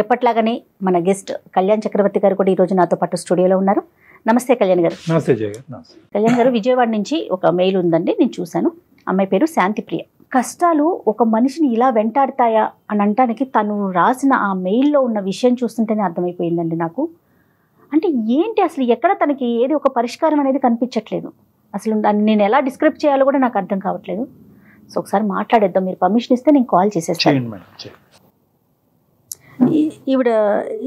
ఎప్పట్లాగానే మన గెస్ట్ కళ్యాణ్ చక్రవర్తి గారు కూడా ఈరోజు నాతో పాటు స్టూడియోలో ఉన్నారు. నమస్తే కళ్యాణ్ గారు. నమస్తే జయ గారు. నమస్తే కళ్యాణ్ గారు. విజయవాడ నుంచి ఒక మెయిల్ ఉందండి, నేను చూశాను. అమ్మాయి పేరు శాంతిప్రియ. కష్టాలు ఒక మనిషిని ఇలా వెంటాడతాయా అని అనటానికి తను రాసిన ఆ మెయిల్లో ఉన్న విషయం చూస్తుంటేనే అర్థమైపోయిందండి నాకు. అంటే ఏంటి అసలు, ఎక్కడ తనకి ఏది ఒక పరిష్కారం అనేది కనిపించట్లేదు. అసలు దాన్ని నేను ఎలా డిస్క్రైబ్ చేయాలో కూడా నాకు అర్థం కావట్లేదు. సో ఒకసారి మాట్లాడేద్దాం, మీరు పర్మిషన్ ఇస్తే నేను కాల్ చేసేస్తాను. ఈవిడ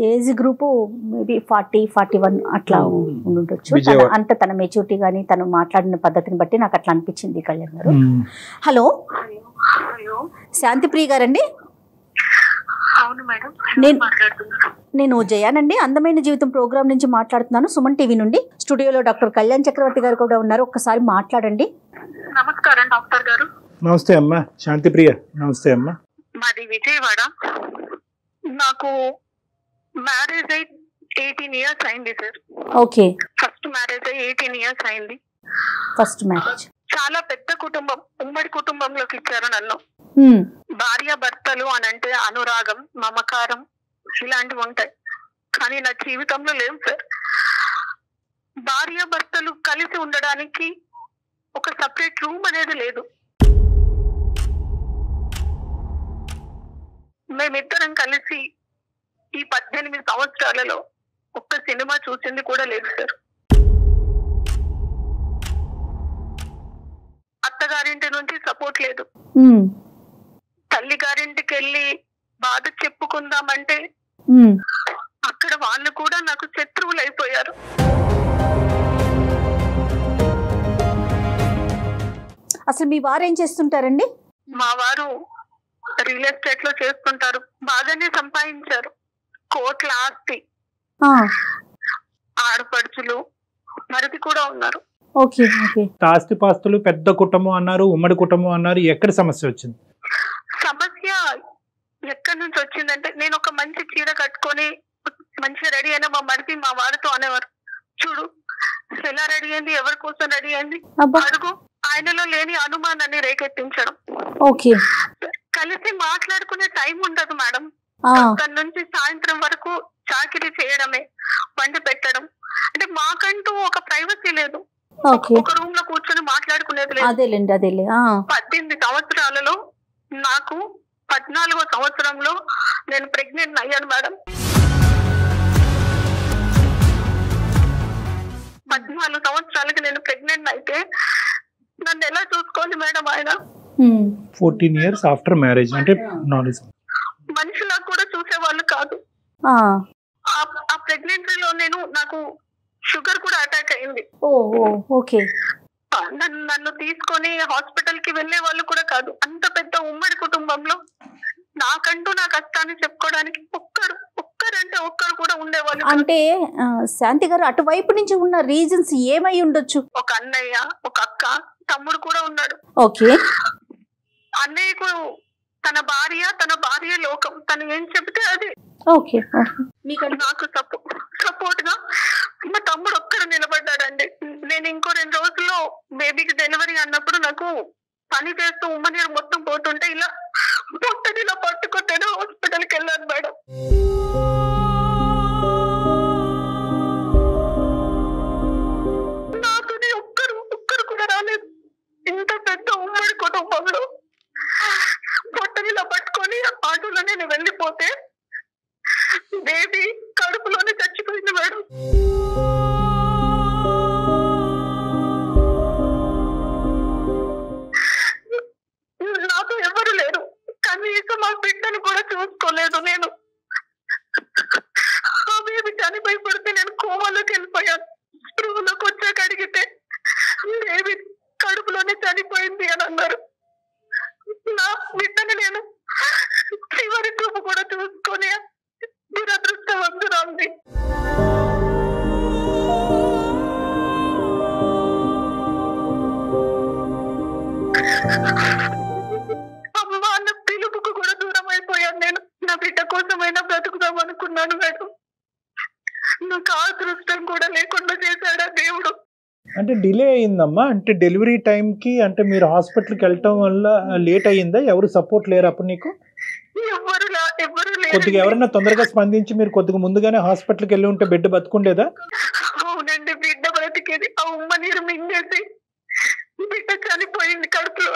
ఏజ్ గ్రూపు మేబీ 40-41 అట్లా ఉండుండొచ్చు. అంత తన మెచ్యూరిటీ కానీ తను మాట్లాడిన పద్ధతిని బట్టి నాకు అట్లా అనిపించింది. కళ్యాణ్ గారు, హలో. శాంతిప్రియ గారండి? నేను జయానండి, అందమైన జీవితం ప్రోగ్రామ్ నుంచి మాట్లాడుతున్నాను, సుమన్ టీవీ నుండి. స్టూడియోలో డాక్టర్ కళ్యాణ్ చక్రవర్తి గారు కూడా ఉన్నారు, ఒక్కసారి మాట్లాడండి. నమస్కారం డాక్టర్ గారు. నమస్తే అమ్మా శాంతిప్రియ. నమస్తే అమ్మా. మాది విజయవాడ. నాకు మ్యారేజ్ అయి 18 years అయింది సార్. ఓకే. ఫస్ట్ మ్యారేజ్ అయి 18 years అయింది. First marriage. చాలా పెద్ద కుటుంబం, ఉమ్మడి కుటుంబంలోకి ఇచ్చారు నన్ను. భార్య భర్తలు అని అంటే అనురాగం, మమకారం ఇలాంటివి ఉంటాయి, కానీ నా జీవితంలో లేవు సార్. భార్య భర్తలు కలిసి ఉండడానికి ఒక సపరేట్ రూమ్ అనేది లేదు. మేమిద్దరం కలిసి ఈ 18 సంవత్సరాలలో ఒక్క సినిమా చూసింది కూడా లేదు సార్. అత్తగారింటి నుంచి సపోర్ట్ లేదు. తల్లి గారింటికి వెళ్ళి బాధ చెప్పుకుందామంటే అక్కడ వాళ్ళు కూడా నాకు శత్రువులు అయిపోయారు. అసలు మీ వారు ఏం చేస్తుంటారండి? మా వారు రియల్ ఎస్టేట్ లో చేస్తుంటారు, బాగానే సంపాదించారు, కోట్ల ఆస్తి, ఆడపడుచులు మరిది కూడా ఉన్నారు. ఆస్తి పాస్తులు, పెద్ద కుటుంబం అన్నారు, ఉమ్మడి కుటుంబం అన్నారు. ఎక్కడ సమస్య వచ్చింది? సమస్య ఎక్కడి నుంచి వచ్చిందంటే, నేను ఒక మంచి చీర కట్టుకొని మంచిగా రెడీ అయినా మా మరిది మా వారితో అనేవారు, చూడు ఎలా రెడీ అయింది, ఎవరి కోసం రెడీ అయింది అడుగు. ఆయనలో లేని అనుమానాన్ని రేకెత్తించడం. కలిసి మాట్లాడుకునే టైం ఉండదు మేడం. తన నుంచి సాయంత్రం వరకు చాకిరీ చేయడమే, వండి పెట్టడం. అంటే మాకంటూ ఒక ప్రైవసీ లేదు, ఒక రూమ్ లో కూర్చొని మాట్లాడుకునేది లేదు. 18 సంవత్సరాలలో నాకు 14వ సంవత్సరంలో నేను ప్రెగ్నెంట్ అయ్యాను మేడం. 14 సంవత్సరాలకి నేను ప్రెగ్నెంట్ అయితే నన్ను ఎలా చూసుకోవాలి మేడం ఆయన? 14 years ఆఫ్టర్ మ్యారేజ్ అంటే మనుషులా కూడా చూసేవాళ్ళు కాదు. ఆ ప్రెగ్నెన్సీలో నాకు షుగర్ కూడా అటాక్ అయింది. నన్ను తీసుకొని హాస్పిటల్ కి వెళ్లే వాళ్ళు కూడా కాదు. అంత పెద్ద ఉమ్మడి కుటుంబంలో నాకంటూ నా కష్టాన్ని చెప్పుకోవడానికి ఒక్కరంటే ఒక్కరు కూడా ఉండేవాళ్ళు. అంటే శాంతి గారు, అటువైపు నుంచి ఉన్న రీజన్స్ ఏమై ఉండొచ్చు? ఒక అన్నయ్య, ఒక అక్క, తమ్ముడు కూడా ఉన్నాడు. అన్నయ్యకు తన భార్య లోకం, తను ఏం చెబితే అది. నాకు సపోర్ట్ గా మా తమ్ముడు ఒక్కడు నిలబడ్డాడండి. నేను ఇంకో 2 రోజుల్లో బేబీకి డెలివరీ అన్నప్పుడు నాకు పని చేస్తూ ఉమ్మనీరు మొత్తం పోతుంటే ఇలా పొట్టని ఇలా పట్టుకుంటేనే హాస్పిటల్కి వెళ్ళాను మేడం. నాతోనే ఒక్కరు కూడా రాలేదు. ఇంత పెద్ద ఉమ్మడి కుటుంబంలో పొట్టని ఇలా పట్టుకొని ఆటోలో నేను వెళ్ళిపోతే బేబీ కడుపులోనే చచ్చిపోయింది మేడం. నాతో ఎవరు లేరు, కనీసం మా బిడ్డను కూడా చూసుకోలేదు నేను. ఆ బేబీ చనిపోయి పడితే నేను కోమాలోకి వెళ్ళిపోయాను. స్పృహలోకి వచ్చాక అడిగితే బేబీ కడుపులోనే చనిపోయింది అని అన్నారు. నా బిడ్డని నేను చివరి చూపు కూడా చూసుకొని దురదృష్టవంతురాంది. అమ్మ అన్న పిలుపుకు కూడా దూరం అయిపోయాను నేను. నా బిడ్డ కోసమైనా బ్రతుకుదాం అనుకున్నాను మేడం. నాకు ఆ దృష్టం కూడా లేకుండా చేశాడా దేవుడు. అంటే డిలే అయిందమ్మా, అంటే డెలివరీ టైంకి అంటే మీరు హాస్పిటల్కి వెళ్ళటం వల్ల లేట్ అయ్యిందా? ఎవరు సపోర్ట్ లేరు అప్పుడు నీకు? ఎవరు కొద్దిగా లేరు. ఎవరన్నా తొందరగా స్పందించి మీరు కొద్దిగా ముందుగానే హాస్పిటల్కి వెళ్ళి ఉంటే బిడ్డ బతుకుండేదా? అవునండి, బిడ్డ బ్రతికేది. ఆ ఉమ్మ నీరు మింగేసి బిడ్డ చనిపోయింది కడుపులో.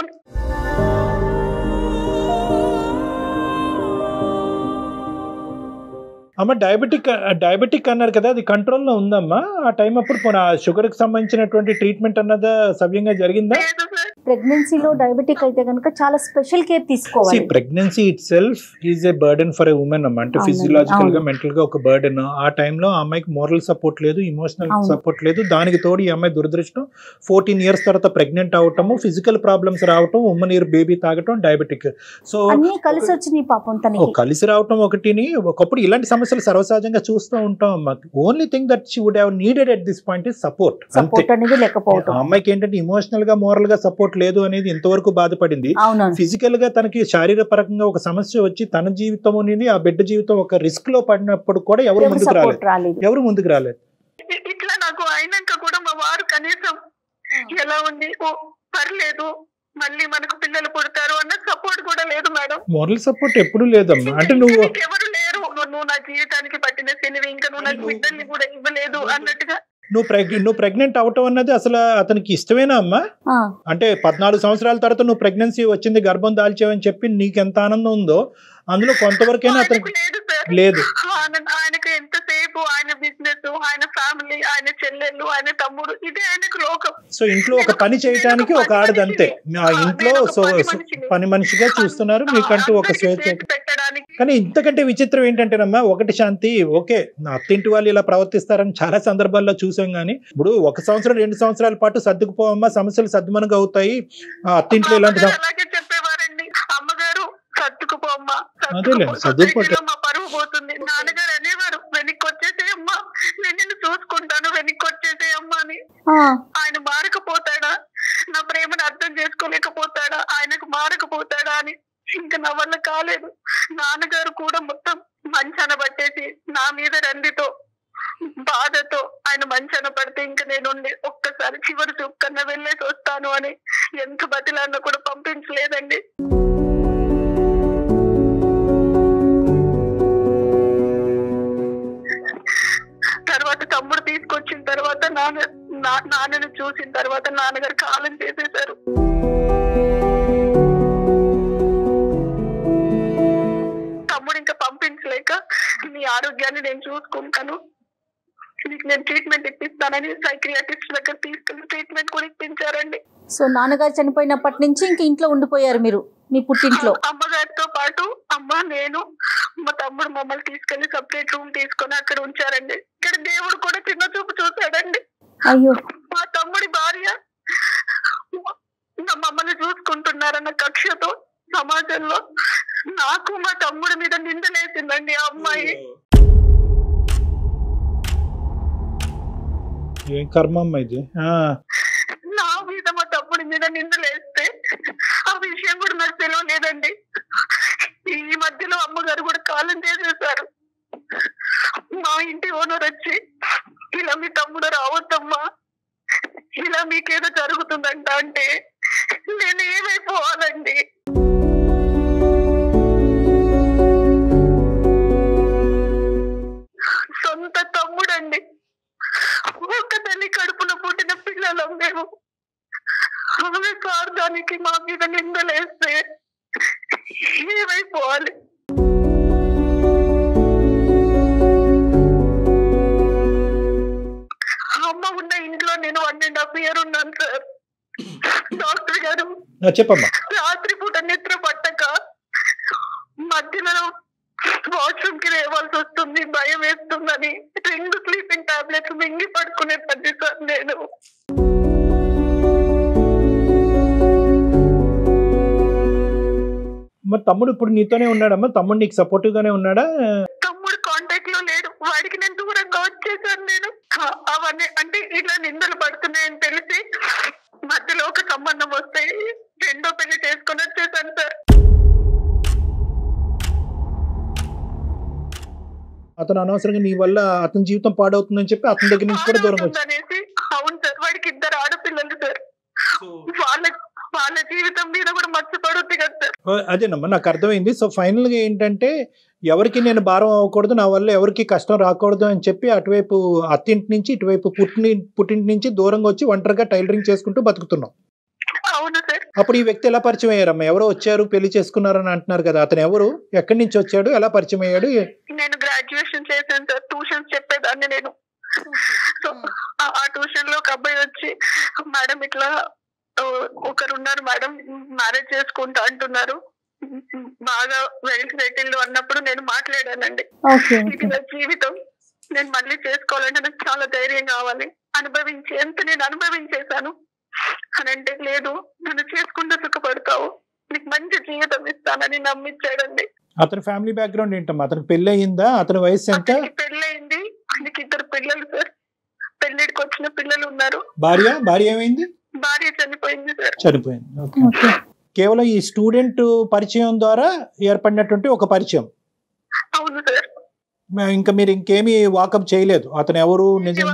అమ్మ డయాబెటిక్ అన్నారు కదా, అది కంట్రోల్లో ఉందమ్మా ఆ టైం అప్పుడు? పోనీ షుగర్ కి సంబంధించినటువంటి ట్రీట్మెంట్ అన్నదా సవ్యంగా జరిగిందా? లేదు సార్. ప్రెగ్నెన్సీలో డయాబెటిక్ అయితే కనుక చాలా స్పెషల్ కేర్ తీసుకోవాలి. Pregnancy it self is a burden for a women అమ్మ. అంటే ఫిజియలాజికల్ గా మెంటల్ గా ఒక బర్డెన్. ఆ టైంలో ఆ అమ్మాయికి మోరల్ సపోర్ట్ లేదు, ఇమోషనల్ సపోర్ట్ లేదు. దానికి తోడు ఈ అమ్మాయి దురదృష్టం 14 years తర్వాత ప్రెగ్నెంట్ అవటము, ఫిజికల్ ప్రాబ్లమ్స్ రావటం, ఉమ్మ నీరు బేబీ తాగటం, డయాబెటిక్. సో అన్ని కలిసి వచ్చినాయి పాపం తనకి. కలిసి రావటం ఒకటిని. ఒకప్పుడు ఇలాంటి సమస్యలు సర్వసహజంగా చూస్తూ ఉంటాం అమ్మా. Only thing that she would have needed at this point is support. Support అనేది లేకపోవడం. ఆ అమ్మాయికి ఏంటంటే ఇమోషనల్ గా మోరల్ గా సపోర్ట్ లేదు అనేది ఇంతవరకు బాధపడింది. ఫిజికల్ గా తనకి శారీరపరంగా ఒక సమస్య వచ్చి తన జీవితం అనేది, ఆ బిడ్డ జీవితం ఒక రిస్క్ లో పడినప్పుడు కూడా ఎవరు ముందుకు రాలేదు. ఇట్లా నాకు అయినాక కూడా మా వారు కనీసం ఎలా ఉంది, ఓ పర్లేదు మళ్ళీ మనకు పిల్లలు పుడతారు అన్న సపోర్ట్ కూడా లేదు మేడం. మోరల్ సపోర్ట్ ఎప్పుడు లేదమ్మా. అంటే నువ్వు ఎవరు లేరు, నువ్వు నా జీవితానికి పట్టిన శనివి, ఇంకా నువ్వు నాకు బిడ్డల్ని కూడా ఇవ్వలేదు అన్నట్టుగా. నువ్వు ప్రెగ్నెంట్ అవటం అన్నది అసలు అతనికి ఇష్టమేనా అమ్మా? అంటే 14 సంవత్సరాల తర్వాత నువ్వు ప్రెగ్నెన్సీ వచ్చింది, గర్భం దాల్చావని చెప్పి నీకు ఎంత ఆనందం ఉందో అందులో కొంతవరకైనా అతనికి లేదు. ఆయనకు ఎంతసేపు ఆయన బిజినెస్, ఆయన ఫ్యామిలీ, ఆయన చెల్లెళ్ళు, ఆయన తమ్ముడు, ఇదే ఆయనకు లోకం. సో ఇంట్లో ఒక పని చేయడానికి ఒక ఆడది అంతే. ఆ ఇంట్లో పని మనిషిగా చూస్తున్నారు, మీకంటూ ఒక స్వేచ్ఛ పెట్టడానికి. కానీ ఇంతకంటే విచిత్రం ఏంటంటేనమ్మా, ఒకటి శాంతి, ఓకే అత్తింటి వాళ్ళు ఇలా ప్రవర్తిస్తారని చాలా సందర్భాల్లో చూసాం. కానీ ఇప్పుడు 1 సంవత్సరం 2 సంవత్సరాల పాటు సర్దుకుపోవమ్మా, సమస్యలు సర్దుమనుగా అవుతాయి. అత్తింట్లో ఇలాంటి అలాగే చెప్పేవారండి. అమ్మగారు సర్దుకుపోమ్మా, మా పరువు పోతుంది. నాన్నగారు అనేవారు, వెనక్కి వచ్చేసేయమ్మా, నేను నిన్ను చూసుకుంటాను, వెనక్కి వచ్చేసేయమ్మా అని. ఆయన మారకపోతాడా, నా ప్రేమను అర్థం చేసుకోలేకపోతాడా, ఆయనకు మారకపోతాడా అని ఇంకా నా వల్ల కాలేదు. నాన్నగారు కూడా మొత్తం మంచాన పట్టేసి నా మీద రందితో బాధతో ఆయన మంచాన పడితే ఇంకా నేనుండి ఒక్కసారి చివరి చూపు కన్నా వెళ్ళేసి వస్తాను అని ఎంత బతిలాడినా కూడా పంపించలేదండి. తర్వాత తమ్ముడు తీసుకొచ్చిన తర్వాత నాన్నను చూసిన తర్వాత నాన్నగారు కాలం చేసేశారు. తమ్ముడు ఇంకా పంపించలేక, నీ ఆరోగ్యాన్ని నేను చూసుకుంటాను, నీకు నేను ట్రీట్మెంట్ ఇప్పిస్తానని సైకియాట్రిస్ట్ దగ్గర తీసుకెళ్లి ట్రీట్మెంట్ కూడా ఇప్పించారండి. సో నాన్నగారు చనిపోయినప్పటి నుంచి ఇంక ఇంట్లో ఉండిపోయారు మీరు, మీ పుట్టింట్లో? అమ్మగారితో పాటు అమ్మ, నేను, మా తమ్ముడు మమ్మల్ని తీసుకెళ్లి సపరేట్ రూమ్ తీసుకొని అక్కడ ఉంచారండి. ఇక్కడ దేవుడు కూడా చిన్న చూపు చూసాడండి. అయ్యో. మా తమ్ముడి భార్య మమ్మల్ని చూసుకుంటున్నారన్న కక్షతో సమాజంలో నాకు మా తమ్ముడి మీద నిందలేసిందండి ఆ అమ్మాయి. ఏం కర్మమ్మ ఇది? నా మీద మా తమ్ముడి మీద నిందలేస్తే ఆ విషయం కూడా నాకు తెలియలేదండి. ఈ మధ్యలో అమ్మగారు కూడా కాలం చేసేసారు. మా ఇంటి ఓనర్ వచ్చి, ఇలా మీ తమ్ముడు రావద్దమ్మా, ఇలా మీకేదో జరుగుతుందంట అంటే నేను ఏమైపోవాలండి? సొంత తమ్ముడండి, ఒక తల్లి కడుపులో పుట్టిన పిల్లలం మేము. ఆమె స్వార్థానికి మా మీద నిందలేస్తే ఏమైపోవాలి? అమ్మ ఉన్న ఇంట్లో నేను 1.5 years ఉన్నాను సార్. డాక్టర్ గారు చెప్పమ్మా, రాత్రి పూట నిద్ర పట్టక మధ్యలో వాష్రూమ్ కి లేవాల్సి వస్తుంది, భయం వేస్తుందని 2 sleeping tablets మింగి పడుకునే పద్ధతి సార్ నేను. మరి తమ్ముడు ఇప్పుడు నీతోనే ఉన్నాడమ్మా? తమ్ముడు నీకు సపోర్టివ్ గానే ఉన్నాడా? తమ్ముడు కాంటాక్ట్ లో లేడు, వాడికి నేను దూరంగా వచ్చేసాను నేను. అవన్నీ అంటే ఇట్లా నిందలు పడుతున్నాయని తెలిసి మధ్యలో ఒక సంబంధం వస్తే 2వ పెళ్లి చేసుకొని వచ్చేసాను సార్. అతను అనవసరంగా నీ వల్ల అతని జీవితం పాడవుతుందని చెప్పి అతని దగ్గర నుంచి కూడా దూరం అనేసి. అవును సార్, వాడికి 2 ఆడపిల్లలు సార్. వాళ్ళ జీవితం మీద కూడా మర్చిపడుద్ది కదా సార్. అదేనమ్మా, నాకు అర్థమైంది. సో ఫైనల్ గా ఏంటంటే ఎవరికి నేను భారం అవ్వకూడదు, నా వల్ల ఎవరికి కష్టం రాకూడదు అని చెప్పి అటువైపు అత్తింటి నుంచి ఇటువైపు పుట్టింటి నుంచి దూరంగా వచ్చి ఒంటరిగా టైలరింగ్ చేసుకుంటూ బతుకుతున్నాం. అవును సార్. అప్పుడు ఈ వ్యక్తి ఎలా పరిచయం అయ్యారమ్మా? ఎవరో వచ్చారు పెళ్లి చేసుకున్నారని అంటున్నారు కదా, అతను ఎవరు, ఎక్కడి నుంచి వచ్చాడు, ఎలా పరిచయం అయ్యాడు? నేను గ్రాడ్యుయేషన్ చేశాను సార్, ట్యూషన్స్ చెప్పేదాన్ని నేను. సో ఆ ట్యూషన్ లో ఒక అబ్బాయి వచ్చి, మేడం ఇట్లా ఒకరు ఉన్నారు మేడం, మ్యారేజ్ చేసుకుంటా అంటున్నారు, బాగా వెల్ సెటిల్ అన్నప్పుడు నేను మాట్లాడానండి. ఇది నా జీవితం, నేను మళ్ళీ చేసుకోవాలంటే నాకు చాలా ధైర్యం కావాలి, నేను అనుభవించేశాను అని అంటే, లేదు నన్ను చేసుకుంటూ సుఖపడతావు, నీకు మంచి జీవితం ఇస్తానని నమ్మించాడండి. అతని ఫ్యామిలీ బ్యాక్గ్రౌండ్ ఏంటమ్మా? అతనికి పెళ్లి అయిందా? అతని వయసు ఎంత? పెళ్లి అయింది, ఆయనకి 2 పిల్లలు సార్, పెళ్లికి వచ్చిన పిల్లలు ఉన్నారు. భార్య ఏమైంది? భార్య చనిపోయింది సార్. చనిపోయింది. కేవలం ఈ స్టూడెంట్ పరిచయం ద్వారా ఏర్పడినటువంటి ఒక పరిచయం. అవును సార్. ఇంకా మీరు ఇంకేమీ వాకప్ చేయలేదు? అతను ఎవరు, నిజం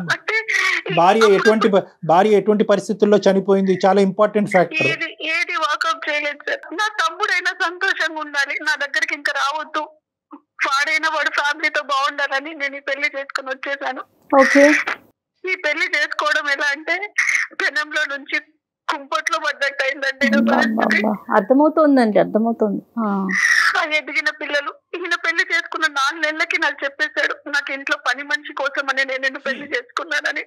భార్య ఎటువంటి పరిస్థితుల్లో చనిపోయింది, చాలా ఇంపార్టెంట్ ఫ్యాక్టర్. ఏది వాకప్ చేయలేదు సార్. నా తమ్ముడైనా సంతోషంగా ఉండాలి, నా దగ్గరికి ఇంకా రావద్దు, వాడైనా వాడు ఫ్యామిలీతో బాగుండాలని నేను ఈ పెళ్లి చేసుకుని వచ్చేసాను. ఈ పెళ్లి చేసుకోవడం ఎలా అంటే, పెనంలో నుంచి కుంపట్లో పడ్డట్టు అయిందండి. అర్థమవుతుంది. ఎదిగిన పిల్లలు, ఈయన పెళ్లి చేసుకున్న 4 నెలలకి నాకు చెప్పేశాడు, నాకు ఇంట్లో పని మనిషి కోసం అని నేను పెళ్లి చేసుకున్నానని.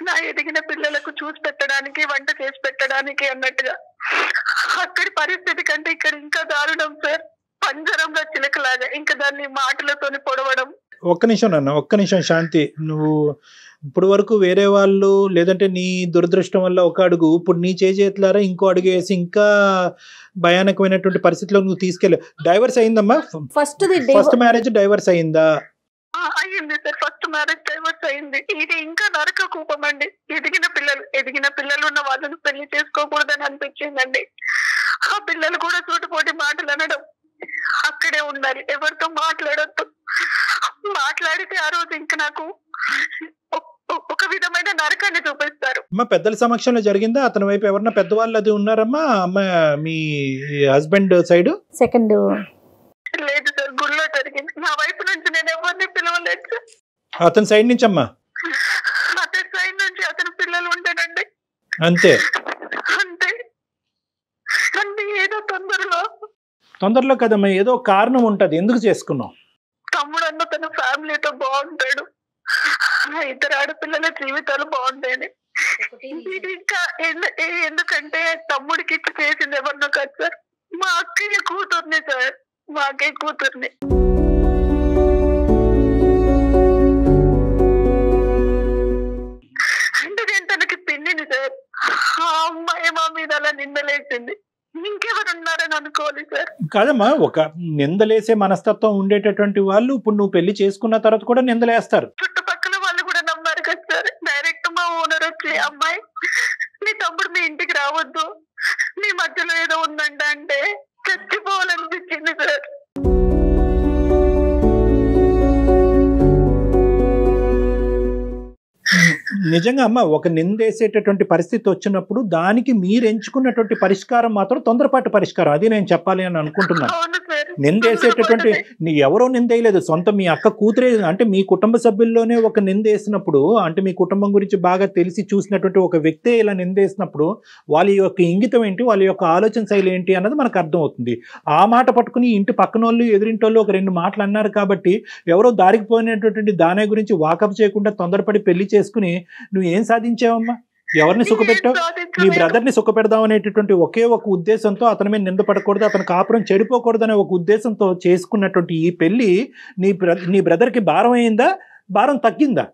నా ఎదిగిన పిల్లలకు చూసి పెట్టడానికి, వంట చేసి పెట్టడానికి అన్నట్టుగా. అక్కడి పరిస్థితి కంటే ఇక్కడ ఇంకా దారుణం సార్. పంజరంలో చిలకలాగా ఇంకా దాన్ని మాటలతోని పొడవడం. ఒక్క నిమిషం శాంతి, నువ్వు ఇప్పుడు వరకు వేరే వాళ్ళు లేదంటే నీ దురదృష్టం వల్ల ఒక అడుగు, ఇప్పుడు నీ చేతులారా ఇంకో అడుగు వేసి ఇంకా భయానకమైనటువంటి పరిస్థితిలో నువ్వు తీసుకెళ్ళి. డైవర్స్ అయిందమ్మా? ఫస్ట్ మ్యారేజ్ డైవర్స్ అయిందా? అయ్యింది సార్, ఫస్ట్ మ్యారేజ్ డైవర్స్ అయింది. ఇది ఇంకా నరక కూపం అండి. ఎదిగిన పిల్లలు ఉన్న వాళ్ళను పెళ్లి చేసుకోకూడదని అనిపించిందండి. ఆ పిల్లలు కూడా చోటుపోటి మాటలు అనడం, అక్కడే ఉండాలి, ఎవరితో మాట్లాడొద్దు, మాట్లాడితే ఆ రోజు ఇంకా నాకు ఒక విధమైన నరకాన్ని చూపిస్తారు. అమ్మా పెద్దల సమక్షంలో జరిగిందా? అతని వైపు ఎవరన్నా పెద్దవాళ్ళు అది ఉన్నారమ్మా? అమ్మ మీ హస్బెండ్ సైడ్? సెకండ్ లేదు సార్, గుళ్ళో జరిగింది. నా వైపు నుంచి నేను ఎవరిని పిలవలేదు సార్. అతని సైడ్ నుంచి అమ్మా? అతని సైడ్ నుంచి అతని పిల్లలు ఉంటాడండి. అంతే ఏదో తొందరలో కదమ్మా, ఏదో కారణం ఉంటది. ఎందుకు చేసుకున్నావు? తమ్ముడు అన్న తన ఫ్యామిలీతో బాగుంటాడు, 2 ఆడపిల్లల జీవితాలు బాగుంటాయని. ఇది ఇంకా ఎందుకంటే తమ్ముడికి ఇచ్చి చేసింది ఎవరినో కాదు సార్, మా అక్కయ్య కూతుర్ని సార్, మా అక్కయ్య కూతుర్ని. అంటే నేను తనకి పిన్నిని సార్. ఆ అమ్మాయి మా మీద అలా నిందలేసింది, ఇంకెవరున్నారని అనుకోవాలి సార్. కాదమ్మా, ఒక నిందలేసే మనస్తత్వం ఉండేటటువంటి వాళ్ళు ఇప్పుడు నువ్వు పెళ్లి చేసుకున్న తర్వాత కూడా నిందలేస్తారు. చుట్టుపక్కల వాళ్ళు కూడా నమ్మారు కదా సార్. డైరెక్ట్ మా ఓనర్ వచ్చి, అమ్మాయి మీ తమ్ముడు మీ ఇంటికి రావద్దు, మీ మధ్యలో ఏదో ఉందంట అంటే చచ్చిపోవాలనిపించింది సార్. నిజంగా అమ్మ, ఒక నిందేసేటటువంటి పరిస్థితి వచ్చినప్పుడు దానికి మీరు ఎంచుకున్నటువంటి పరిష్కారం మాత్రం తొందరపాటు పరిష్కారం. అది నేను చెప్పాలి అని అనుకుంటున్నాను. నిందేసేటటువంటి ఎవరో నిందేయలేదు, సొంత మీ అక్క కూతురే. అంటే మీ కుటుంబ సభ్యుల్లోనే ఒక నిందేసినప్పుడు, అంటే మీ కుటుంబం గురించి బాగా తెలిసి చూసినటువంటి ఒక వ్యక్తే ఇలా నిందేసినప్పుడు వాళ్ళ యొక్క ఇంగితం ఏంటి, వాళ్ళ యొక్క ఆలోచన శైలి ఏంటి అన్నది మనకు అర్థమవుతుంది. ఆ మాట పట్టుకుని ఇంటి పక్కన వాళ్ళు ఎదురింటి వాళ్ళు ఒక 2 మాటలు అన్నారు కాబట్టి ఎవరో దారికి పోయినటువంటి దాని గురించి వాకప్ చేయకుండా తొందరపడి పెళ్లి చేసుకుని నువ్వు ఏం సాధించావమ్మా? ఎవరిని సుఖపెట్టావు? నీ బ్రదర్ని సుఖపెడదాం అనేటటువంటి ఒకే ఒక ఉద్దేశంతో, అతని మీద నిందపడకూడదు, అతని కాపురం చెడిపోకూడదు అనే ఒక ఉద్దేశంతో చేసుకున్నటువంటి ఈ పెళ్లి నీ బ్రదర్కి భారం అయిందా, భారం తగ్గిందా?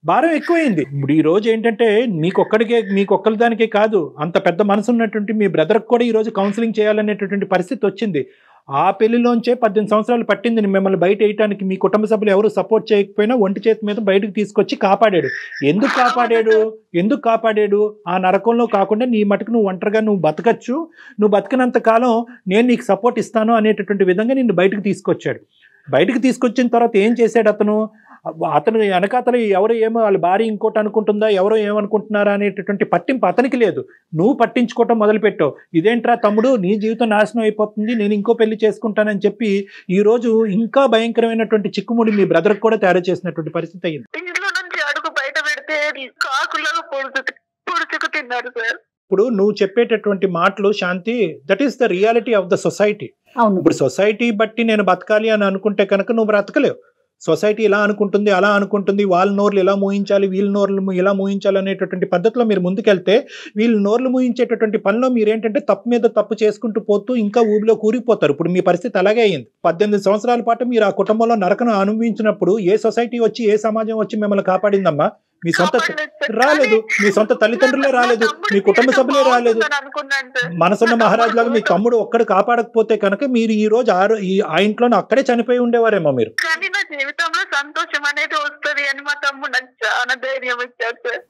భారం ఎక్కువైంది. ఇప్పుడు ఈ రోజు ఏంటంటే మీకొక్కరి దానికే కాదు, అంత పెద్ద మనసు ఉన్నటువంటి మీ బ్రదర్కి కూడా ఈ రోజు కౌన్సిలింగ్ చేయాలనేటటువంటి పరిస్థితి వచ్చింది. ఆ పెళ్లిలోంచే 18 సంవత్సరాలు పట్టింది మిమ్మల్ని బయట వేయటానికి. మీ కుటుంబ సభ్యులు ఎవరు సపోర్ట్ చేయకపోయినా ఒంటి చేతి మీద బయటకు తీసుకొచ్చి కాపాడాడు. ఎందుకు కాపాడాడు? ఆ నరకంలో కాకుండా నీ మటుకు నువ్వు ఒంటరిగా నువ్వు బతకచ్చు, నువ్వు బతికినంత కాలం నేను నీకు సపోర్ట్ ఇస్తాను అనేటటువంటి విధంగా నిన్ను బయటకు తీసుకొచ్చాడు. బయటకు తీసుకొచ్చిన తర్వాత ఏం చేశాడు అతను? అతను వెనకాతలు ఎవరు ఏమో వాళ్ళ భార్య ఇంకోటి అనుకుంటుందా, ఎవరో ఏమనుకుంటున్నారా అనేటటువంటి పట్టింపు అతనికి లేదు. నువ్వు పట్టించుకోవటం మొదలుపెట్టావు. ఇదేంట్రా తమ్ముడు, నీ జీవితం నాశనం అయిపోతుంది, నేను ఇంకో పెళ్లి చేసుకుంటానని చెప్పి ఈ రోజు ఇంకా భయంకరమైనటువంటి చిక్కుముడి మీ బ్రదర్ కూడా తయారు చేసినటువంటి పరిస్థితి అయింది. ఇంట్లో నుంచి అడుగు బయట పెడితే కాకులాగా పొడుచుకు తిన్నారు సార్. ఇప్పుడు నువ్వు చెప్పేటటువంటి మాటలు Shanti, that is the reality of the society. ఇప్పుడు సొసైటీ బట్టి నేను బతకాలి అని అనుకుంటే కనుక నువ్వు బ్రతకలేవు. సొసైటీ ఇలా అనుకుంటుంది, అలా అనుకుంటుంది, వాళ్ళ నోర్లు ఇలా మూయించాలి, వీళ్ళ నోర్లు ఇలా మూయించాలి అనేటటువంటి పద్ధతిలో మీరు ముందుకెళ్తే వీళ్ళు నోర్లు మూయించేటటువంటి పనిలో మీరేంటంటే తప్పు మీద తప్పు చేసుకుంటూ పోతూ ఇంకా ఊబిలో కూరిపోతారు. ఇప్పుడు మీ పరిస్థితి అలాగే అయింది. 18 సంవత్సరాల పాటు మీరు ఆ కుటుంబంలో నరకను అనుభవించినప్పుడు ఏ సొసైటీ వచ్చి, ఏ సమాజం వచ్చి మిమ్మల్ని కాపాడిందమ్మా? మీ సొంత రాలేదు, మీ సొంత తల్లిదండ్రులే రాలేదు, మీ కుటుంబ సభ్యులే రాలేదు. మనసున్న మహారాజు లాగా మీ తమ్ముడు ఒక్కడు కాపాడకపోతే కనుక మీరు ఈ రోజు ఆ ఇంట్లోనే అక్కడే చనిపోయి ఉండేవారేమో మీరు. కానీ నా జీవితంలో సంతోషం అనేది వస్తుంది అని మా తమ్ముడు నాకు చాలా ధైర్యం ఇచ్చారు సార్.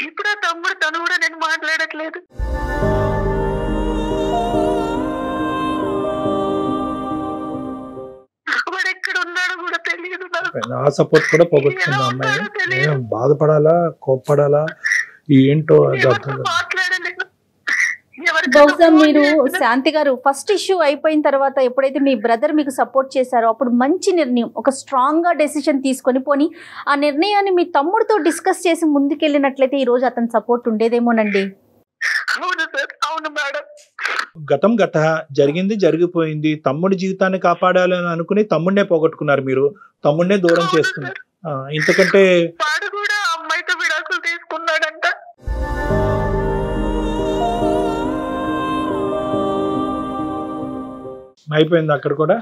ఇప్పుడు ఆ తమ్ముడు తను కూడా నేను మాట్లాడట్లేదు. వాడు ఎక్కడ ఉన్నాడో కూడా తెలియదు. ఆ సపోర్ట్ కూడా పోగొట్టుకున్నా అమ్మాయి. బాధపడాలా, కోప్పడాలా, ఏంటో మాట్లాడలేదు. బహుశా మీరు శాంతి గారు ఫస్ట్ ఇష్యూ అయిపోయిన తర్వాత ఎప్పుడైతే మీ బ్రదర్ మీకు సపోర్ట్ చేశారో అప్పుడు మంచి నిర్ణయం, ఒక స్ట్రాంగ్ గా డెసిషన్ తీసుకొని పోని ఆ నిర్ణయాన్ని మీ తమ్ముడితో డిస్కస్ చేసి ముందుకెళ్ళినట్లయితే ఈ రోజు అతని సపోర్ట్ ఉండేదేమోనండి. అవును సార్, అవును మేడం. గతం గత జరిగింది జరిగిపోయింది. తమ్ముడి జీవితాన్ని కాపాడాలని అనుకుని తమ్ముడినే పోగొట్టుకున్నారు మీరు, తమ్ముడినే దూరం చేసుకున్నారు. ఇంతకంటే వాడు కూడా అమ్మాయితో విడాకులు తీసుకున్నాడంట. అయిపోయింది అక్కడ కూడా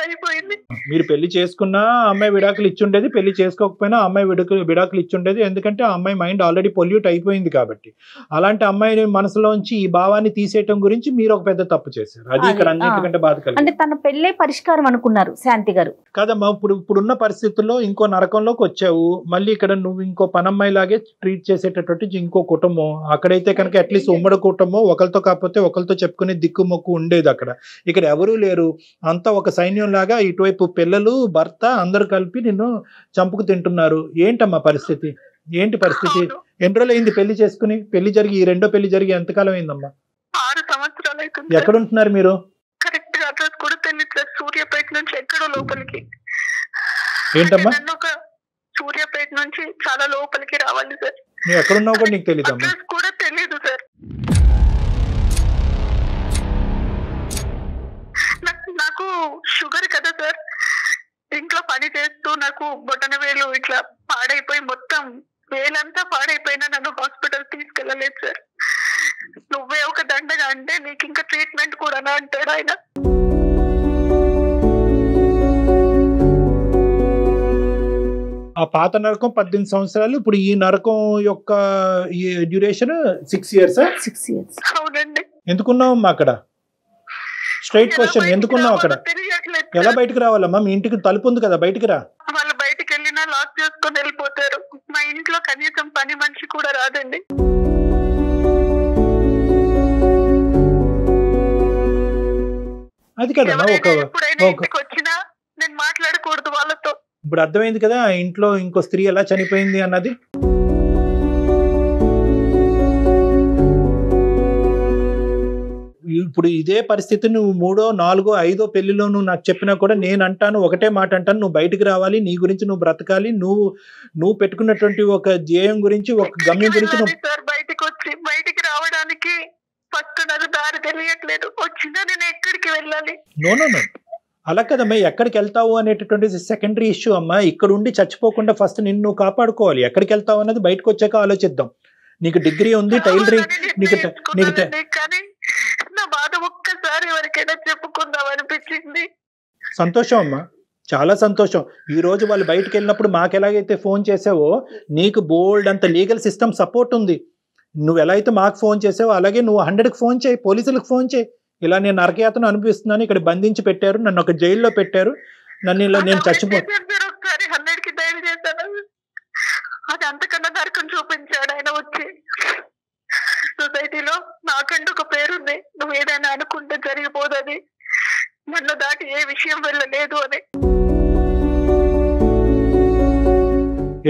అయిపోయింది. మీరు పెళ్లి చేసుకున్నా అమ్మాయి విడాకులు ఇచ్చుండేది, పెళ్లి చేసుకోకపోయినా అమ్మాయి విడాకులు ఇచ్చుండేది. ఎందుకంటే ఆ అమ్మాయి మైండ్ ఆల్రెడీ పొల్యూట్ అయిపోయింది కాబట్టి. అలాంటి అమ్మాయి మనసులోంచి ఈ భావాన్ని తీసేయటం గురించి మీరు ఒక పెద్ద తప్పు చేశారు. అది ఇక్కడ అన్నిటికంటే బాధ కలిగింది. అంటే తన పెళ్ళే పరిష్కారం అనుకున్నారు శాంతి గారు కదమ్మా. ఇప్పుడున్న పరిస్థితుల్లో ఇంకో నరకంలోకి వచ్చావు. మళ్ళీ ఇక్కడ నువ్వు ఇంకో పనమ్మాయి లాగే ట్రీట్ చేసేటటువంటి ఇంకో కుటుంబం. అక్కడైతే కనుక అట్లీస్ట్ ఉమ్మడి కుటుంబం, ఒకరితో కాకపోతే ఒకరితో చెప్పుకునే దిక్కు మొక్కు ఉండేది. ఇక్కడ ఎవరూ లేరు. అంతా ఒక సైన్యం లాగా ఇటువైపు పిల్లలు, భర్త అందరు కలిపి నిన్ను చంపుకు తింటున్నారు. ఏంటమ్మా పరిస్థితి? ఏంటి పరిస్థితి? ఎన్ని రోజులు అయింది పెళ్లి చేసుకుని? పెళ్లి జరిగి ఈ రెండో పెళ్లి జరిగి ఎంతకాలం అయిందమ్మా? 6 సంవత్సరాలు అవుతుంది. ఎక్కడ ఉంటున్నారు మీరు? కరెక్ట్ గా అడ్రస్ కూడా తెలియదు. సూర్యాపేట నుంచి ఎక్కడో లోపలికి. ఏంటమ్మా? సూర్యాపేట నుంచి చాలా లోపలికి రావాలి సార్. నువ్వు ఎక్కడున్నావు కూడా నీకు తెలియదమ్మా? అడ్రస్ కూడా తెలియదు సార్. నాకు షుగర్ కదా సార్. ఇంట్లో పని చేస్తూ నాకు బొటన వేలు ఇట్లా పాడైపోయి మొత్తం వేలంతా పాడైపోయినా నన్ను హాస్పిటల్ తీసుకెళ్ళలేదు సార్. నువ్వే ఒక దండగా అంటే నీకు ఇంకా ట్రీట్మెంట్ కూడా అంటాడు ఆయన. ఆ పాత నరకం 18 సంవత్సరాలు, ఇప్పుడు ఈ నరకం యొక్క డ్యూరేషన్ 6 years. 6 years. అవునండి. ఎందుకున్నావమ్మా అక్కడ? స్ట్రైట్ క్వశ్చన్, ఎందుకున్నావు అక్కడ? ఎలా బయటకు రావాలమ్మా? మీ ఇంటికి తలుపు ఉంది కదా, బయటికి రా. వాళ్ళు బయటికి వెళ్ళినా లాక్ చేసుకొని వెళ్ళిపోతారు. మా ఇంట్లో కనీసం పని మనిషి కూడా రాదండి. అది కదమ్మా ఇంటికి వచ్చినా నేను మాట్లాడకూడదు వాళ్ళతో. ఇప్పుడు అర్థమైంది కదా ఇంట్లో ఇంకో స్త్రీ ఎలా చనిపోయింది అన్నది. ఇప్పుడు ఇదే పరిస్థితి నువ్వు 3వ, 4వ, 5వ పెళ్లిలో నువ్వు నాకు చెప్పినా కూడా నేను అంటాను, ఒకటే మాట అంటాను, నువ్వు బయటికి రావాలి, నీ గురించి నువ్వు బ్రతకాలి, నువ్వు పెట్టుకున్నటువంటి ఒక ధ్యేయం గురించి, ఒక గమ్యం గురించి నువ్వు బయటికి రావడానికి ఫస్ట్ నాకు దారి తెలియట్లేదు. వచ్చినా నేను ఎక్కడికి వెళ్ళాలి? నో అలా కదమ్మా. ఎక్కడికి వెళ్తావు అనేటటువంటి సెకండరీ ఇష్యూ అమ్మా. ఇక్కడ ఉండి చచ్చిపోకుండా ఫస్ట్ నిన్ను కాపాడుకోవాలి. ఎక్కడికి వెళ్తావు అన్నది బయటకు వచ్చాక ఆలోచిద్దాం. నీకు డిగ్రీ ఉంది, టైలరింగ్, కానీ నా బాధ ఒక్కసారి ఎవరికైనా చెప్పుకుందాం అనిపించింది. సంతోషం అమ్మా, చాలా సంతోషం. ఈ రోజు వాళ్ళు బయటకు వెళ్ళినప్పుడు మాకు ఎలాగైతే ఫోన్ చేసావో నీకు బోల్డ్ అంత లీగల్ సిస్టమ్ సపోర్ట్ ఉంది. నువ్వు ఎలా అయితే మాకు ఫోన్ చేసావో అలాగే నువ్వు 100కి ఫోన్ చేయి, పోలీసులకు ఫోన్ చేయి. ఇలా నేను నరకయాతను అనిపిస్తున్నాను, ఇక్కడ బంధించి పెట్టారు, నన్ను ఒక జైల్లో పెట్టారు, నన్ను ఇలా నేను ఒకసారి 100కి డైల్ చేశాను. అది అంతకన్నా నరకం చూపించాడు ఆయన వచ్చి. సొసైటీలో నాకంటూ ఒక పేరుంది, నువ్వు ఏదైనా అనుకుంటే జరిగిపోదని, నన్ను దాటి ఏ విషయం వెళ్ళలేదు అని.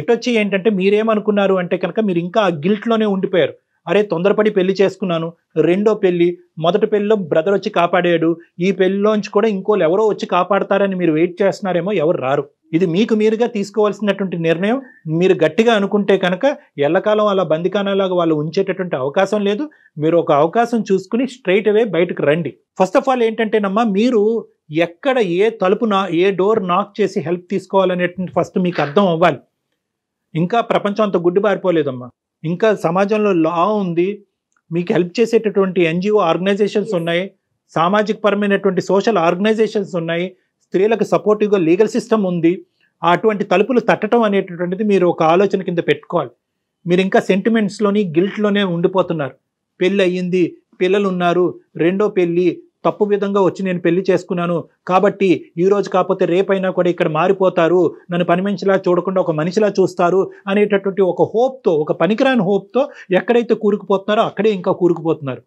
ఎటొచ్చి ఏంటంటే మీరేమనుకున్నారు అంటే కనుక మీరు ఇంకా ఆ గిల్ట్లోనే ఉండిపోయారు. అరే తొందరపడి పెళ్లి చేసుకున్నాను, రెండో పెళ్లి, మొదటి పెళ్లిలో బ్రదర్ వచ్చి కాపాడాడు, ఈ పెళ్లిలోంచి కూడా ఇంకోళ్ళు ఎవరో వచ్చి కాపాడతారని మీరు వెయిట్ చేస్తున్నారేమో, ఎవరు రారు. ఇది మీకు మీరుగా తీసుకోవాల్సినటువంటి నిర్ణయం. మీరు గట్టిగా అనుకుంటే కనుక ఎల్లకాలం అలా బందికానాలాగా వాళ్ళు ఉంచేటటువంటి అవకాశం లేదు. మీరు ఒక అవకాశం చూసుకుని స్ట్రైట్ అవే బయటకు రండి. ఫస్ట్ ఆఫ్ ఆల్ ఏంటంటేనమ్మా, మీరు ఎక్కడ ఏ తలుపు ఏ డోర్ నాక్ చేసి హెల్ప్ తీసుకోవాలనేటువంటి ఫస్ట్ మీకు అర్థం అవ్వాలి. ఇంకా ప్రపంచం అంత గుడ్డిబారిపోలేదమ్మా. ఇంకా సమాజంలో లా ఉంది, మీకు హెల్ప్ చేసేటటువంటి NGO ఆర్గనైజేషన్స్ ఉన్నాయి, సామాజిక పరమైనటువంటి సోషల్ ఆర్గనైజేషన్స్ ఉన్నాయి, స్త్రీలకు సపోర్టివ్గా లీగల్ సిస్టమ్ ఉంది. అటువంటి తలుపులు తట్టడం అనేటటువంటిది మీరు ఒక ఆలోచన కింద పెట్టుకోవాలి. మీరు ఇంకా సెంటిమెంట్స్లోని గిల్ట్లోనే ఉండిపోతున్నారు. పెళ్ళి అయ్యింది, పిల్లలు ఉన్నారు, రెండో పెళ్ళి, తప్పు విధంగా వచ్చి నేను పెళ్లి చేసుకున్నాను కాబట్టి ఈ రోజు కాకపోతే రేపైనా కూడా ఇక్కడ మారిపోతారు, నన్ను పని మనిషిలా చూడకుండా ఒక మనిషిలా చూస్తారు అనేటటువంటి ఒక హోప్తో, ఒక పనికిరాని హోప్తో ఎక్కడైతే కూరుకుపోతున్నారో అక్కడే ఇంకా కూరుకుపోతున్నారు.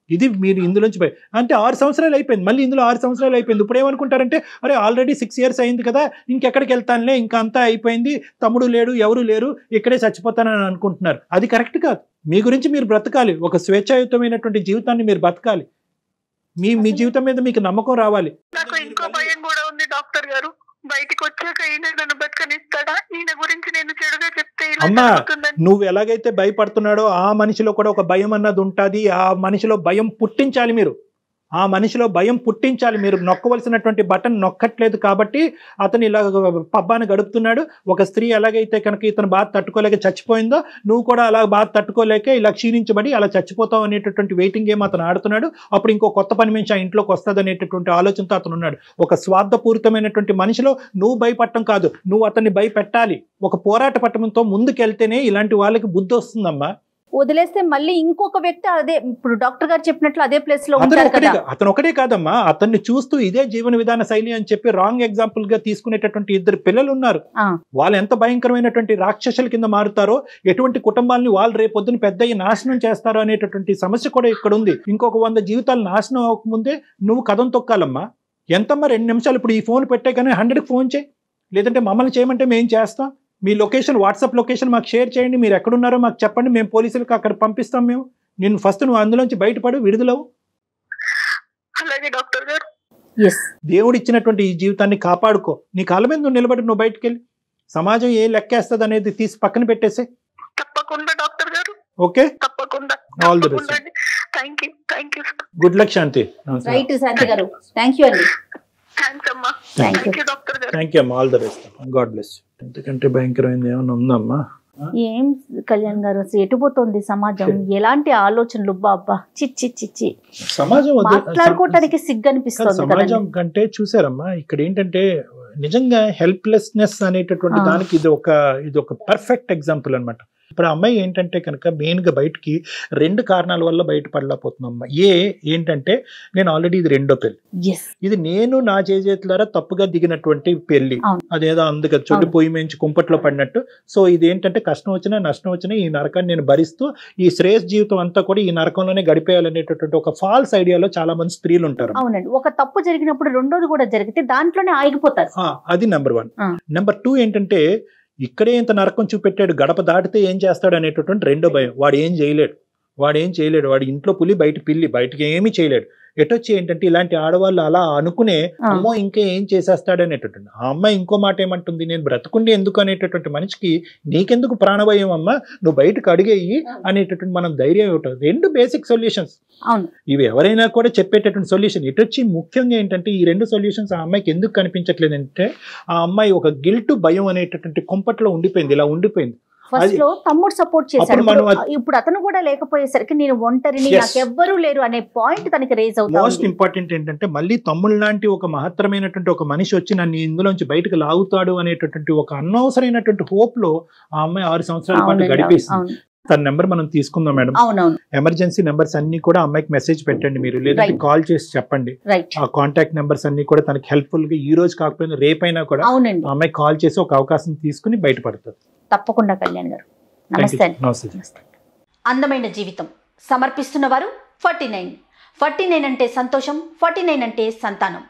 ఇది మీరు ఇందులోంచి అంటే 6 సంవత్సరాలు అయిపోయింది, మళ్ళీ ఇందులో 6 సంవత్సరాలు అయిపోయింది. ఇప్పుడు ఏమనుకుంటారంటే అరే ఆల్రెడీ 6 years అయింది కదా, ఇంకెక్కడికి వెళ్తానులే, ఇంకా అంతా అయిపోయింది, తమ్ముడు లేడు, ఎవరు లేరు, ఇక్కడే చచ్చిపోతానని అనుకుంటున్నారు. అది కరెక్ట్ కాదు. మీ గురించి మీరు బ్రతకాలి, ఒక స్వేచ్ఛాయుతమైనటువంటి జీవితాన్ని మీరు బతకాలి. మీ జీవితం మీద మీకు నమ్మకం రావాలి. నాకు ఇంకో భయం కూడా ఉంది డాక్టర్ గారు, బయటికి వచ్చాక ఈయన నన్ను బతకనిస్తాడా, ఈయన గురించి నేను చెడుగా చెప్తే అమ్మా నువ్వు ఎలాగైతే భయపడుతున్నాడో ఆ మనిషిలో కూడా ఒక భయం అన్నది ఉంటుంది. ఆ మనిషిలో భయం పుట్టించాలి మీరు, ఆ మనిషిలో భయం పుట్టించాలి. మీరు నొక్కవలసినటువంటి బటన్ నొక్కట్లేదు కాబట్టి అతను ఇలా పబ్బాన్ని గడుపుతున్నాడు. ఒక స్త్రీ ఎలాగైతే కనుక ఇతను బాధ తట్టుకోలేక చచ్చిపోయిందో, నువ్వు కూడా అలా బాధ తట్టుకోలేక ఇలా క్షీణించబడి అలా చచ్చిపోతావు అనేటటువంటి వెయిటింగ్ గేమ్ అతను ఆడుతున్నాడు. అప్పుడు ఇంకో కొత్త పని మనిషి ఆ ఇంట్లోకి వస్తుంది అనేటటువంటి ఆలోచనతో అతను ఉన్నాడు. ఒక స్వార్థపూరితమైనటువంటి మనిషిలో నువ్వు భయపడటం కాదు, నువ్వు అతన్ని భయపెట్టాలి. ఒక పోరాట పట్టణంతో ముందుకెళ్తేనే ఇలాంటి వాళ్ళకి బుద్ధి వస్తుందమ్మా. వదిలేస్తే మళ్ళీ ఇంకొక వ్యక్తి అదే, ఇప్పుడు డాక్టర్ గారు చెప్పినట్లు అదే ప్లేస్ లో ఉంటారు కదా. అతను ఒకటే కాదమ్మా, అతన్ని చూస్తూ ఇదే జీవన విధాన శైలి అని చెప్పి రాంగ్ ఎగ్జాంపుల్ గా తీసుకునేటటువంటి 2 పిల్లలు ఉన్నారు. వాళ్ళు ఎంత భయంకరమైనటువంటి రాక్షసుల కింద మారుతారో, ఎటువంటి కుటుంబాలని వాళ్ళు రేపొద్దున పెద్ద నాశనం చేస్తారో అనేటటువంటి సమస్య కూడా ఇక్కడ ఉంది. ఇంకొక 100 జీవితాలు నాశనం అవ్వకముందే నువ్వు కథం తొక్కాలమ్మా. ఎంతమ్మా 2 నిమిషాలు, ఇప్పుడు ఈ ఫోన్ పెట్టే కానీ 100కి ఫోన్ చేయి, లేదంటే మమ్మల్ని చేయమంటే మేము చేస్తాం. మీ లొకేషన్, వాట్సాప్ లొకేషన్ మాకు షేర్ చేయండి, మీరు ఎక్కడున్నారో మాకు చెప్పండి, మేము పోలీసులకు అక్కడ పంపిస్తాం. మేము నేను ఫస్ట్ నువ్వు అందులోంచి బయటపడు, విడుదలవు. అలాగే డాక్టర్ గారు. దేవుడు ఇచ్చినటువంటి ఈ జీవితాన్ని కాపాడుకో. నీ కాళ్ళ మీద నువ్వు నిలబడి నువ్వు బయటకు వెళ్ళి సమాజం ఏ లెక్కేస్తుంది అనేది తీసి పక్కన పెట్టేసే. తప్పకుండా డాక్టర్ గారు. ఓకే, తప్పకుండా. All the best. Thank you. Good luck Shanti. Right Shanti garu, thank you అండి. థ్యాంక్స్ అమ్మా. థ్యాంక్ యూ అమ్మా, all the best. God bless. ఎంతకంటే భయంకరమైంది ఏమైనా ఉందమ్మా? ఏం కళ్యాణ్ గారు, అసలు ఎటుపోతుంది సమాజం? ఎలాంటి ఆలోచనలు, బాబా చిచ్చి చిచ్చి. సమాజం మాట్లాడుకోవటానికి సిగ్గు అనిపిస్తుంది. సమాజం కంటే చూసారమ్మా, ఇక్కడ ఏంటంటే నిజంగా హెల్ప్లెస్నెస్ అనేటటువంటి దానికి ఇది ఒక పర్ఫెక్ట్ ఎగ్జాంపుల్ అనమాట. ఇప్పుడు అమ్మాయి ఏంటంటే కనుక మెయిన్గా బయటికి 2 కారణాల వల్ల బయటపడలేకపోతున్నాం. ఏంటంటే నేను ఆల్రెడీ ఇది రెండో పెళ్లి, ఇది నేను నా చేతులారా తప్పుగా దిగినటువంటి పెళ్లి. అదేదో అందుకే చుట్టూ పొయ్యి మించి కుంపట్లో పడినట్టు. సో ఇది ఏంటంటే కష్టం వచ్చినా నష్టం వచ్చినా ఈ నరకాన్ని నేను భరిస్తూ ఈ శ్రేయస్ జీవితం అంతా కూడా ఈ నరకంలోనే గడిపేయాలనేటటువంటి ఒక ఫాల్స్ ఐడియాలో చాలా మంది స్త్రీలు ఉంటారు. అవునండి, ఒక తప్పు జరిగినప్పుడు రెండోది కూడా జరిగితే దాంట్లోనే ఆగిపోతారు. అది నెంబర్ 1. నెంబర్ 2 ఏంటంటే ఇక్కడే ఇంత నరకం చూపెట్టాడు, గడప దాటితే ఏం చేస్తాడు అనేటటువంటి రెండో భయం. వాడు ఏం చేయలేడు, వాడి ఇంట్లో పులి బయట పిల్లి, బయటకి ఏమీ చేయలేడు. ఎటొచ్చి ఏంటంటే ఇలాంటి ఆడవాళ్ళు అలా అనుకునే అమ్మో ఇంకా ఏం చేసేస్తాడు అనేటటువంటి. ఆ అమ్మాయి ఇంకో మాట ఏమంటుంది, నేను బ్రతుకుండి ఎందుకు అనేటటువంటి మనిషికి నీకెందుకు ప్రాణభయం అమ్మా, నువ్వు బయటకు అడిగేయి అనేటటువంటి మనం ధైర్యం ఇవ్వటం. 2 బేసిక్ సొల్యూషన్స్ ఇవి, ఎవరైనా కూడా చెప్పేటటువంటి సొల్యూషన్. ఇటొచ్చి ముఖ్యంగా ఏంటంటే ఈ 2 సొల్యూషన్స్ ఆ అమ్మాయికి ఎందుకు కనిపించట్లేదు అంటే ఆ అమ్మాయి ఒక గిల్ట్ భయం అనేటటువంటి కుంపట్లో ఉండిపోయింది, ఇలా ఉండిపోయింది. ఫస్ట్ లో తమ్ముడు సపోర్ట్ చేశాడు, ఇప్పుడు అతను కూడా లేకపోయేసరికి నేను ఒంటరిని, నాకు ఎవ్వరూ లేరు అనే పాయింట్ తనకి రేజ్ అవుతుంది. మోస్ట్ ఇంపార్టెంట్ ఏంటంటే మళ్ళీ తమ్ముడు లాంటి ఒక మహత్తరమైనటువంటి ఒక మనిషి వచ్చి నన్ను ఇందులోంచి బయటకు లాగుతాడు అనేటటువంటి ఒక అనవసరమైనటువంటి హోప్ లో ఆ అమ్మాయి 6 సంవత్సరాల పాటు గడిపేసింది. తన నెంబర్ మనం తీసుకుందాం మేడం. ఎమర్జెన్సీ నెంబర్స్ అన్ని కూడా అమ్మాయికి మెసేజ్ పెట్టండి మీరు, లేదంటే కాల్ చేసి చెప్పండి. ఆ కాంటాక్ట్ నెంబర్స్ అన్ని కూడా తనకి హెల్ప్ఫుల్ గా ఈ రోజు కాకపోయినా రేపైనా కూడా అమ్మాయి కాల్ చేసి ఒక అవకాశం తీసుకుని బయటపడుతుంది. తప్పకుండా కళ్యాణ్ గారు. నమస్తే. అందమైన జీవితం సమర్పిస్తున్న వారు 49 అంటే సంతోషం, 49 అంటే సంతానం.